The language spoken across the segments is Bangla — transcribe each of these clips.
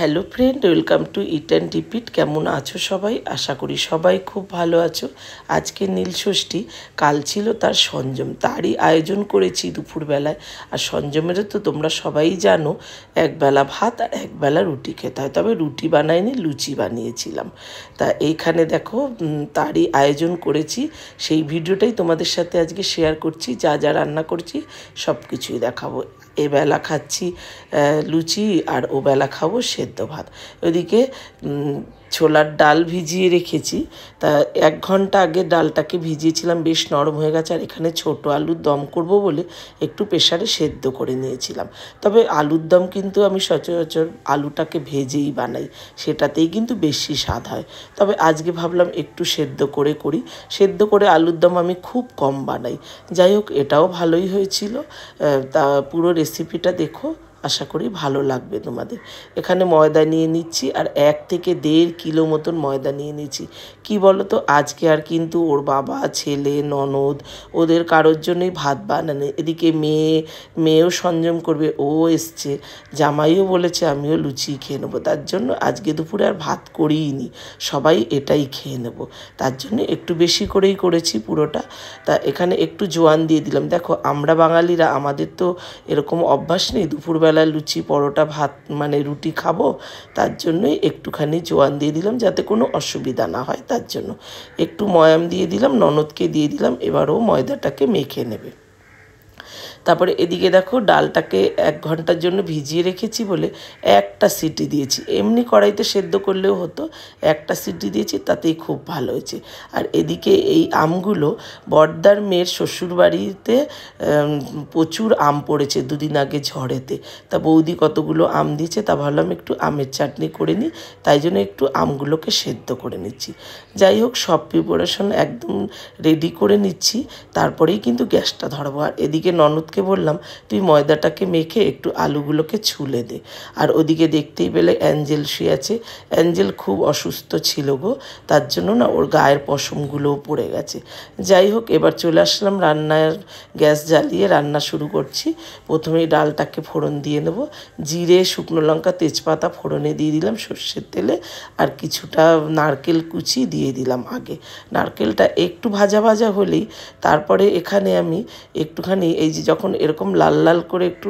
Hello friend, welcome to it and repeat. কেমন আছো সবাই? আশা করি সবাই খুব ভালো আছো। আজকে নীলষষ্ঠী, কাল ছিল তার সঞ্জম, তারই আয়োজন করেছি দুপুরবেলায়। আর সঞ্জমেরও তো তোমরা সবাই জানো, একবেলা ভাত আর একবেলা রুটি খেতে হয়। তবে রুটি বানাইনি, লুচি বানিয়েছিলাম। তা এইখানে দেখো তারই আয়োজন করেছি, সেই ভিডিওটাই তোমাদের সাথে আজকে শেয়ার করছি। যা যা রান্না করছি সব কিছুই দেখাবো। এবেলা খাচ্ছি লুচি আর ওবেলা খাবো সেদ্ধ ভাত। ওইদিকে ছোলার ডাল ভিজিয়ে রেখেছি, তা 1 ঘন্টা আগে ডালটাকে ভিজিয়েছিলাম, বেশ নরম হয়ে গেছে। আর এখানে ছোট আলুর দম করব বলে একটু প্রেশারে সেদ্ধ করে নিয়েছিলাম। তবে আলুর দম কিন্তু আমি সচরাচর আলুটাকে ভেজেই বানাই, সেটাতেই কিন্তু বেশি স্বাদ হয়। তবে আজকে ভাবলাম একটু সেদ্ধ করে করি। সেদ্ধ করে আলুর দম আমি খুব কম বানাই। যাই হোক, এটাও ভালোই হয়েছিল। তা পুরো রেসিপিটা দেখো, আশা করি ভালো লাগবে তোমাদের। এখানে ময়দা নিয়ে নিচ্ছি, আর 1 থেকে 1.5 কিলো মতন ময়দা নিয়ে নিচ্ছি। কি বলো তো, আজকে আর কিন্তু ওর বাবা, ছেলে, ননদ, ওদের কারোর জন্যই ভাত বানানো। এদিকে মেয়েও সঞ্জম করবে, ও এসছে, জামাইও বলেছে আমিও লুচি খেয়ে নেবো। তার জন্য আজকে দুপুরে আর ভাত করিই নি, সবাই এটাই খেয়ে নেবো। তার জন্য একটু বেশি করেই করেছি পুরোটা। তা এখানে একটু জোয়ান দিয়ে দিলাম। দেখো, আমরা বাঙালিরা, আমাদের তো এরকম অভ্যাস নেই দুপুরবেলা লুচি পরোটা ভাত মানে রুটি খাবো। তার জন্যই একটুখানি জোয়ান দিয়ে দিলাম, যাতে কোনো অসুবিধা না হয়। তার জন্য একটু ময়াম দিয়ে দিলাম, ননদকে দিয়ে দিলাম, এবারও ময়দাটাকে মেখে নেবে। তারপরে এদিকে দেখো, ডালটাকে 1 ঘন্টার জন্য ভিজিয়ে রেখেছি বলে একটা সিটি দিয়েছি। এমনি কড়াইতে সেদ্ধ করলেও হতো, একটা সিটি দিয়েছি, তাতেই খুব ভালো হয়েছে। আর এদিকে এই আমগুলো বড়দার মেয়ের শ্বশুরবাড়িতে প্রচুর আম পড়েছে 2 দিন আগে ঝড়েতে। তা বৌদি কতগুলো আম দিয়েছে, তা ভাবলাম একটু আমের চাটনি করে নিই, তাই জন্য একটু আমগুলোকে সেদ্ধ করে নিচ্ছি। যাই হোক, সব প্রিপারেশন একদম রেডি করে নিচ্ছি, তারপরেই কিন্তু গ্যাসটা ধরবো। আর এদিকে ননদকে বললাম, তুই ময়দাটাকে মেখে একটু আলুগুলোকে ছুলে দে। আর ওদিকে দেখতেই পেলে অ্যাঞ্জেল শুয়ে আছে। অ্যাঞ্জেল খুব অসুস্থ ছিল গো, তার জন্য না ওর গায়ের পশমগুলোও পড়ে গেছে। যাই হোক, এবার চলে আসলাম রান্নার, গ্যাস জ্বালিয়ে রান্না শুরু করছি। প্রথমেই ডালটাকে ফোড়ন দিয়ে নেব। জিরে, শুকনো লঙ্কা, তেজপাতা ফোড়নে দিয়ে দিলাম সর্ষের তেলে, আর কিছুটা নারকেল কুচি দিয়ে দিলাম আগে। নারকেলটা একটু ভাজা ভাজা হলেই তারপরে এখানে আমি একটুখানি, এই যে যখন এরকম লাল লাল করে একটু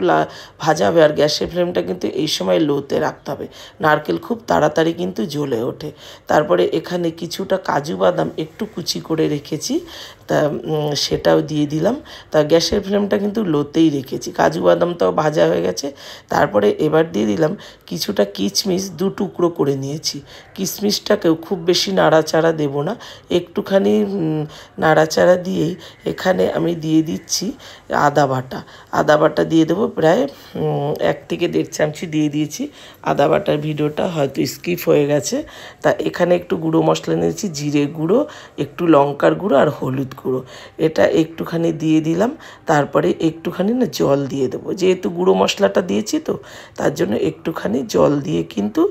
ভাজা হবে, আর গ্যাসের ফ্লেমটা কিন্তু এই সময় লোতে রাখতে হবে, নারকেল খুব তাড়াতাড়ি কিন্তু জ্বলে ওঠে। তারপরে এখানে কিছুটা কাজু বাদাম একটু কুচি করে রেখেছি, তা সেটাও দিয়ে দিলাম। তা গ্যাসের ফ্লেমটা কিন্তু লোতেই রেখেছি, কাজু বাদামটাও ভাজা হয়ে গেছে। তারপরে এবার দিয়ে দিলাম কিছুটা কিশমিশ, 2 টুকরো করে নিয়েছি। কিশমিশটাকেও খুব বেশি নাড়াচাড়া দেব না, একটুখানি নাড়াচাড়া দিয়েই এখানে আমি দিয়ে দিচ্ছি আদা বাটা। আদা বাটা দিয়ে দেবো প্রায় 1 থেকে 1.5 চামচি দিয়ে দিয়েছি। আদা বাটার ভিডিওটা হয়তো স্কিপ হয়ে গেছে। তা এখানে একটু গুঁড়ো মশলা নিয়েছি, জিরে গুঁড়ো, একটু লঙ্কার গুঁড়ো আর হলুদ গুঁড়ো, এটা একটুখানি দিয়ে দিলাম। তারপরে একটুখানি না জল দিয়ে দেবো, যেহেতু গুঁড়ো মশলাটা দিয়েছি তো, তার জন্য একটুখানি জল দিয়ে কিন্তু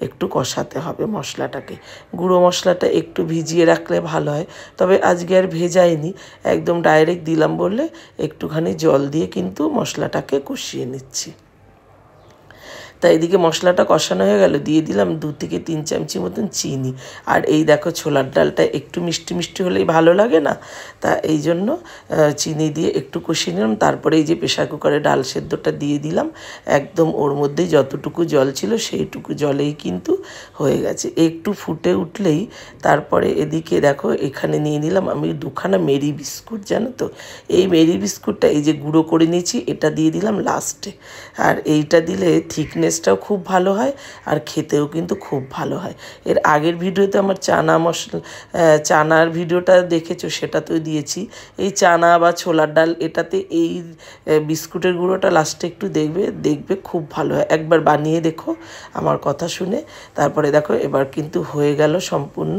একটু কষাতে হবে মশলাটাকে। গুঁড়ো মশলাটা একটু ভিজিয়ে রাখলে ভালো হয়, তবে আজকে আর ভেজাইনি, একদম ডাইরেক্ট দিলাম বলে একটুখানি জল দিয়ে কিন্তু মশলাটাকে কষিয়ে নিচ্ছি। তাই এদিকে মশলাটা কষানো হয়ে গেল, দিয়ে দিলাম 2 থেকে 3 চামচি মতন চিনি। আর এই দেখো, ছোলার ডালটা একটু মিষ্টি মিষ্টি হলেই ভালো লাগে না, তা এই জন্য চিনি দিয়ে একটু কষিয়ে নিলাম। তারপরে এই যে প্রেশার কুকারে ডাল সেদ্ধটা দিয়ে দিলাম, একদম ওর মধ্যেই যতটুকু জল ছিল সেইটুকু জলেই কিন্তু হয়ে গেছে। একটু ফুটে উঠলেই তারপরে এদিকে দেখো, এখানে নিয়ে নিলাম আমি 2খানা মেরি বিস্কুট। জানো তো, এই মেরি বিস্কুটটা এই যে গুঁড়ো করে নিয়েছি, এটা দিয়ে দিলাম লাস্টে। আর এইটা দিলে থিকনেসটাও খুব ভালো হয়, আর খেতেও কিন্তু খুব ভালো হয়। এর আগের ভিডিওতে আমার চানার ভিডিওটা দেখেছো, সেটাতেও দিয়েছি। এই চানা বা ছোলার ডাল, এটাতে এই বিস্কুটের গুঁড়োটা লাস্টে একটু দেখবে খুব ভালো হয়। একবার বানিয়ে দেখো আমার কথা শুনে। তারপরে দেখো, এবার কিন্তু হয়ে গেল সম্পূর্ণ।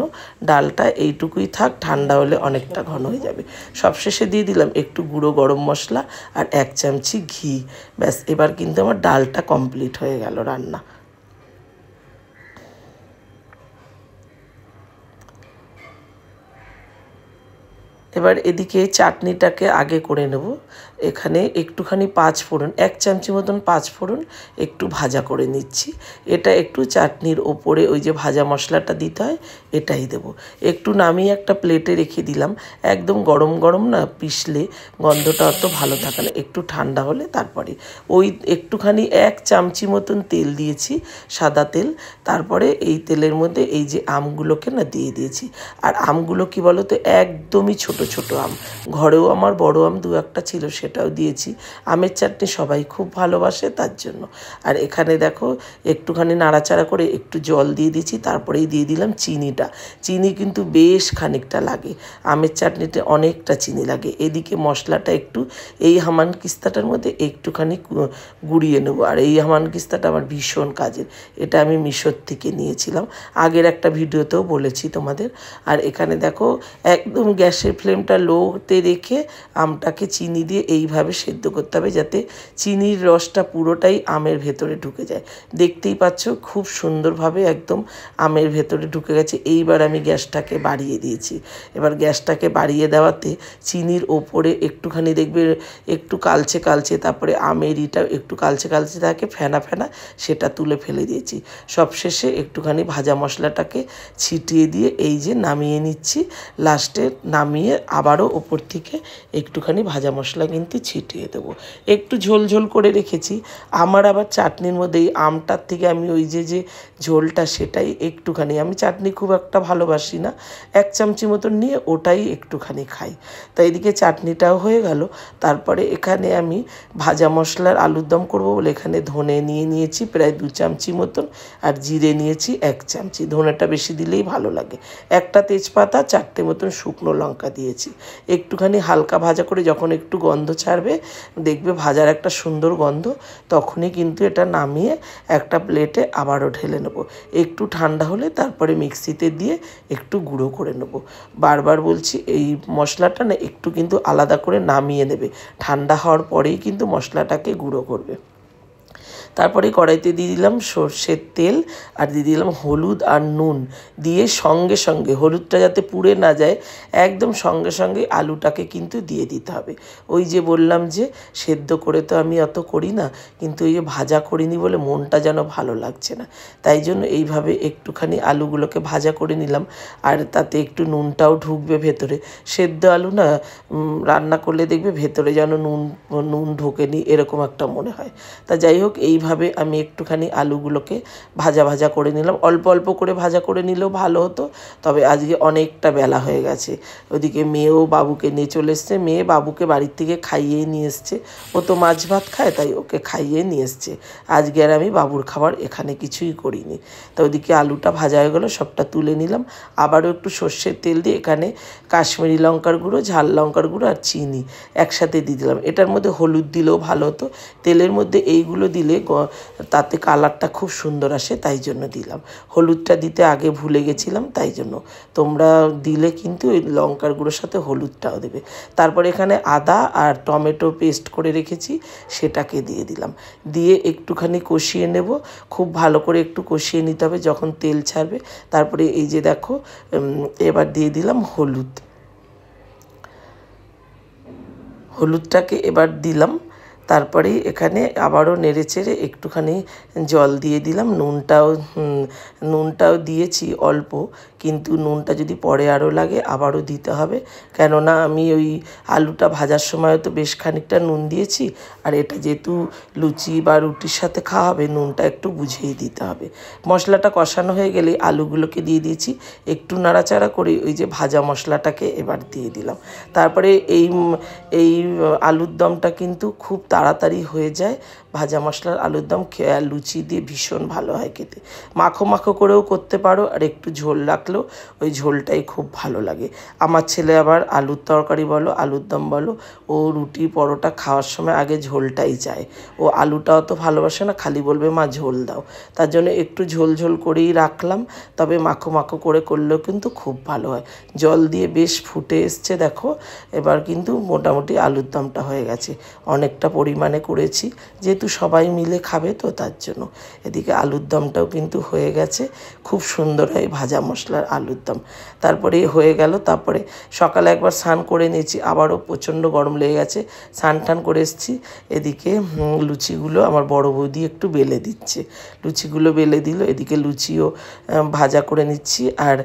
ডালটা এইটুকুই থাক, ঠান্ডা হলে অনেকটা ঘন হয়ে যাবে। সবশেষে দিয়ে দিলাম একটু গুঁড়ো গরম মশলা আর 1 চামচি ঘি। ব্যাস, এবার কিন্তু আমার ডালটা কমপ্লিট হয়ে গেল রান্না। এবার এদিকে চাটনিটাকে আগে করে নেব। এখানে একটুখানি 5 ফোড়ন, 1 চামচি মতন 5 ফোড়ন একটু ভাজা করে নিচ্ছি। এটা একটু চাটনির ওপরে ওই যে ভাজা মশলাটা দিতে হয় এটাই দেব। একটু নামিয়ে একটা প্লেটে রেখে দিলাম। একদম গরম গরম না পিষলে গন্ধটা অত ভালো থাকে না, একটু ঠান্ডা হলে তারপরে ওই একটুখানি 1 চামচি মতন তেল দিয়েছি, সাদা তেল। তারপরে এই তেলের মধ্যে এই যে আমগুলোকে না দিয়ে দিয়েছি। আর আমগুলো কি বলো তো, একদমই ছোট ছোট আম। ঘরেও আমার বড় আম 2-1টা ছিল, সেটাও দিয়েছি। আমের চাটনি সবাই খুব ভালোবাসে তার জন্য। আর এখানে দেখো একটুখানি নাড়াচাড়া করে একটু জল দিয়ে দিয়েছি, তারপরেই দিয়ে দিলাম চিনিটা। চিনি কিন্তু বেশ খানিকটা লাগে, আমের চাটনিতে অনেকটা চিনি লাগে। এদিকে মশলাটা একটু এই হামান কিস্তাটার মধ্যে একটুখানি গুঁড়িয়ে নেবো। আর এই হামান কিস্তাটা আমার ভীষণ কাজের, এটা আমি মিশোর থেকে নিয়েছিলাম, আগের একটা ভিডিওতেও বলেছি তোমাদের। আর এখানে দেখো একদম গ্যাসের ফ্লেমটা লোতে রেখে আমটাকে চিনি দিয়ে এইভাবে সেদ্ধ করতে হবে, যাতে চিনির রসটা পুরোটাই আমের ভেতরে ঢুকে যায়। দেখতেই পাচ্ছ খুব সুন্দরভাবে একদম আমের ভেতরে ঢুকে গেছে। এইবার আমি গ্যাসটাকে বাড়িয়ে দিয়েছি। এবার গ্যাসটাকে বাড়িয়ে দেওয়াতে চিনির ওপরে একটুখানি দেখবে একটু কালচে কালচে, তারপরে আমের ইটা একটু কালচে কালচে থাকে, ফেনা ফেনা, সেটা তুলে ফেলে দিয়েছি। সবশেষে একটুখানি ভাজা মশলাটাকে ছিটিয়ে দিয়ে এই যে নামিয়ে নিচ্ছি। লাস্টে নামিয়ে আবারও ওপর থেকে একটুখানি ভাজা মশলা কিন্তু ছিটিয়ে দেবো। একটু ঝোল ঝোল করে রেখেছি। আমার আবার চাটনির মধ্যে এই আমটার থেকে আমি ওই যে ঝোলটা সেটাই একটুখানি, আমি চাটনি খুব একটা ভালোবাসি না, 1 চামচি মতন নিয়ে ওটাই একটুখানি খাই। তাই এদিকে চাটনিটাও হয়ে গেল। তারপরে এখানে আমি ভাজা মশলার আলুর দম করবো বলে এখানে ধনে নিয়েছি প্রায় 2 চামচি মতন, আর জিরে নিয়েছি 1 চামচি। ধনেটা বেশি দিলেই ভালো লাগে। একটা তেজপাতা, 4টে মতন শুকনো লঙ্কা দিয়েছি। একটুখানি হালকা ভাজা করে যখন একটু গন্ধ ছাড়বে, দেখবে ভাজার একটা সুন্দর গন্ধ, তখনই কিন্তু এটা নামিয়ে একটা প্লেটে আবারও ঢেলে নেব। একটু ঠান্ডা হলে তারপরে মিক্সিতে দিয়ে একটু গুঁড়ো করে নেব। বারবার বলছি এই মশলাটা না একটু কিন্তু আলাদা করে নামিয়ে নেবে, ঠান্ডা হওয়ার পরেই কিন্তু মশলাটাকে গুঁড়ো করবে। তারপরে কড়াইতে দিয়ে দিলাম সর্ষের তেল, আর দিয়ে দিলাম হলুদ আর নুন দিয়ে সঙ্গে সঙ্গে, হলুদটা যাতে পুড়ে না যায়, একদম সঙ্গে সঙ্গে আলুটাকে কিন্তু দিয়ে দিতে হবে। ওই যে বললাম যে সেদ্ধ করে তো আমি অত করি না, কিন্তু ওই যে ভাজা করিনি বলে মনটা যেন ভালো লাগছে না, তাই জন্য এইভাবে একটুখানি আলুগুলোকে ভাজা করে নিলাম। আর তাতে একটু নুনটাও ঢুকবে ভেতরে। সেদ্ধ আলু না রান্না করলে দেখবে ভেতরে যেন নুন ঢোকেনি এরকম একটা মনে হয়। তা যাই হোক, এইভাবে আমি একটুখানি আলুগুলোকে ভাজা ভাজা করে নিলাম। অল্প অল্প করে ভাজা করে নিলেও ভালো হতো, তবে আজকে অনেকটা বেলা হয়ে গেছে। ওদিকে মেয়েও বাবুকে নিয়ে চলে এসছে, মেয়ে বাবুকে বাড়ির থেকে খাইয়েই নিয়ে এসছে। ও তো মাছ ভাত খায়, তাই ওকে খাইয়ে নিয়ে এসছে। আজকে আর আমি বাবুর খাবার এখানে কিছুই করিনি। তো ওদিকে আলুটা ভাজা হয়ে গেলো, সবটা তুলে নিলাম। আবারও একটু সর্ষের তেল দিয়ে এখানে কাশ্মীরি লঙ্কার গুঁড়ো, ঝাল লঙ্কার গুঁড়ো আর চিনি একসাথে দিয়ে দিলাম। এটার মধ্যে হলুদ দিলেও ভালো হতো, তেলের মধ্যে এইগুলো দিলে তাতে কালারটা খুব সুন্দর আসে, তাই জন্য দিলাম। হলুদটা দিতে আগে ভুলে গেছিলাম, তাই জন্য তোমরা দিলে কিন্তু ওই লঙ্কার গুঁড়োর সাথে হলুদটাও দেবে। তারপর এখানে আদা আর টমেটো পেস্ট করে রেখেছি, সেটাকে দিয়ে দিলাম। দিয়ে একটুখানি কষিয়ে নেব, খুব ভালো করে একটু কষিয়ে নিতে হবে যখন তেল ছাড়বে। তারপরে এই যে দেখো, এবার দিয়ে দিলাম হলুদটাকে এবার দিলাম। তারপরে এখানে আবারও নেড়েচেড়ে একটুখানি জল দিয়ে দিলাম। নুনটাও দিয়েছি অল্প, কিন্তু নুনটা যদি পরে আরও লাগে আবারও দিতে হবে, কেননা আমি ওই আলুটা ভাজার সময় তো বেশ খানিকটা নুন দিয়েছি, আর এটা যেহেতু লুচি বা রুটির সাথে খাওয়া হবে, নুনটা একটু বুঝেই দিতে হবে। মশলাটা কষানো হয়ে গেলে আলুগুলোকে দিয়ে দিয়েছি, একটু নাড়াচাড়া করে ওই যে ভাজা মশলাটাকে এবার দিয়ে দিলাম। তারপরে এই আলুর দমটা কিন্তু খুব তাড়াতাড়ি হয়ে যায়। ভাজা মশলার আলুর দম লুচি দিয়ে ভীষণ ভালো হয় খেতে। মাখো মাখো করেও করতে পারো, আর একটু ঝোল রাখলেও ওই ঝোলটাই খুব ভালো লাগে। আমার ছেলে আবার আলুর তরকারি বলো, আলুর দম বলো, ও রুটি পরোটা খাওয়ার সময় আগে ঝোলটাই চায়। ও আলুটাও তো ভালোবাসে না, খালি বলবে মা ঝোল দাও। তার জন্য একটু ঝোল ঝোল করেই রাখলাম, তবে মাখো মাখো করে করলেও কিন্তু খুব ভালো হয়। জল দিয়ে বেশ ফুটে এসছে দেখো, এবার কিন্তু মোটামুটি আলুর দমটা হয়ে গেছে, অনেকটা পরিমাণে করেছি, যেহেতু সবাই মিলে খাবে তো তার জন্য। এদিকে আলুর দমটাও কিন্তু হয়ে গেছে, খুব সুন্দর হয় ভাজা মশলার আলুর দম। তারপরে হয়ে গেল, তারপরে সকালে একবার স্নান করে নিয়েছি, আবারও প্রচণ্ড গরম লেগে গেছে, স্নান টান করে এসেছি। এদিকে লুচিগুলো আমার বড় বৌদি একটু বেলে দিচ্ছে, লুচিগুলো বেলে দিল। এদিকে লুচিও ভাজা করে নিচ্ছি। আর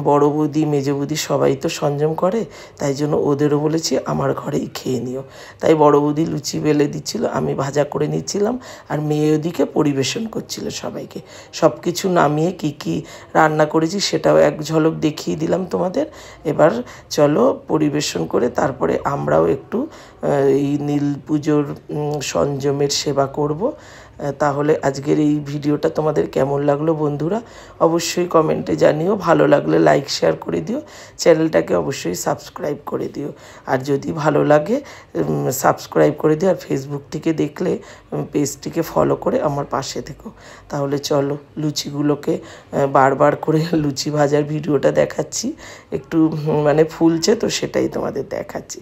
বড় বৌদি মেজো বৌদি সবাই তো সংযম করে, তাই জন্য ওদেরও বলেছি আমার ঘরেই খেয়ে নিও। তাই বড় বৌদি লুচি বেলে দিচ্ছিল, আমি ভাজা করে নিচ্ছিলাম, আর মেয়ে ওদিকে পরিবেশন করছিল সবাইকে। সব কিছু নামিয়ে কি কি রান্না করেছি সেটাও এক ঝলক দেখিয়ে দিলাম তোমাদের। এবার চলো পরিবেশন করে তারপরে আমরাও একটু এই নীল পুজোর সংযমের সেবা করব। তাহলে আজকের এই ভিডিওটা তোমাদের কেমন লাগলো বন্ধুরা অবশ্যই কমেন্টে জানিও। ভালো লাগলে লাইক শেয়ার করে দিও, চ্যানেলটাকে অবশ্যই সাবস্ক্রাইব করে দিও। আর যদি ভালো লাগে সাবস্ক্রাইব করে দিও, আর ফেসবুক থেকে দেখলে পেজটিকে ফলো করে আমার পাশে থেকো। তাহলে চলো লুচিগুলোকে বারবার করে লুচি ভাজার ভিডিওটা দেখাচ্ছি, একটু মানে ফুলছে তো সেটাই তোমাদের দেখাচ্ছি।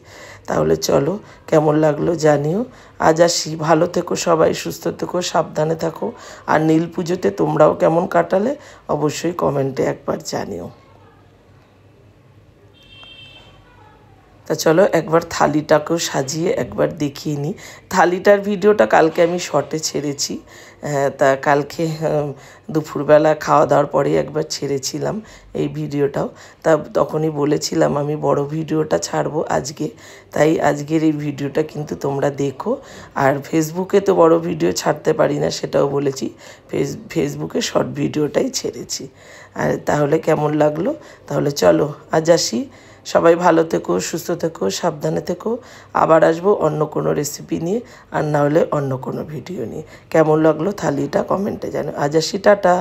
তাহলে চলো কেমন লাগলো জানিও। আজ আসি, ভালো থেকো সবাই, সুস্থ থেকো, সাবধানে থাকো। আর নীল পুজোতে তোমরাও কেমন কাটালে অবশ্যই কমেন্টে একবার জানিও। তা চলো একবার থালিটাকেও সাজিয়ে একবার দেখিয়ে নিই। থালিটার ভিডিওটা কালকে আমি শর্টে ছেড়েছি, তা কালকে দুপুরবেলা খাওয়া দাওয়ার পরেই একবার ছেড়েছিলাম এই ভিডিওটাও। তা তখনই বলেছিলাম আমি বড় ভিডিওটা ছাড়বো আজকে, তাই আজকের এই ভিডিওটা কিন্তু তোমরা দেখো। আর ফেসবুকে তো বড় ভিডিও ছাড়তে পারি না সেটাও বলেছি, ফেসবুকে শর্ট ভিডিওটাই ছেড়েছি। আর তাহলে কেমন লাগলো, তাহলে চলো আজ আসি। সবাই ভালো থেকো, সুস্থ থেকো, সাবধানে থেকো। আবার আসবো অন্য কোনো রেসিপি নিয়ে, আর না হলে অন্য কোনো ভিডিও নিয়ে। কেমন লাগলো থালিটা কমেন্টে জানো। আজ আসি, টাটা।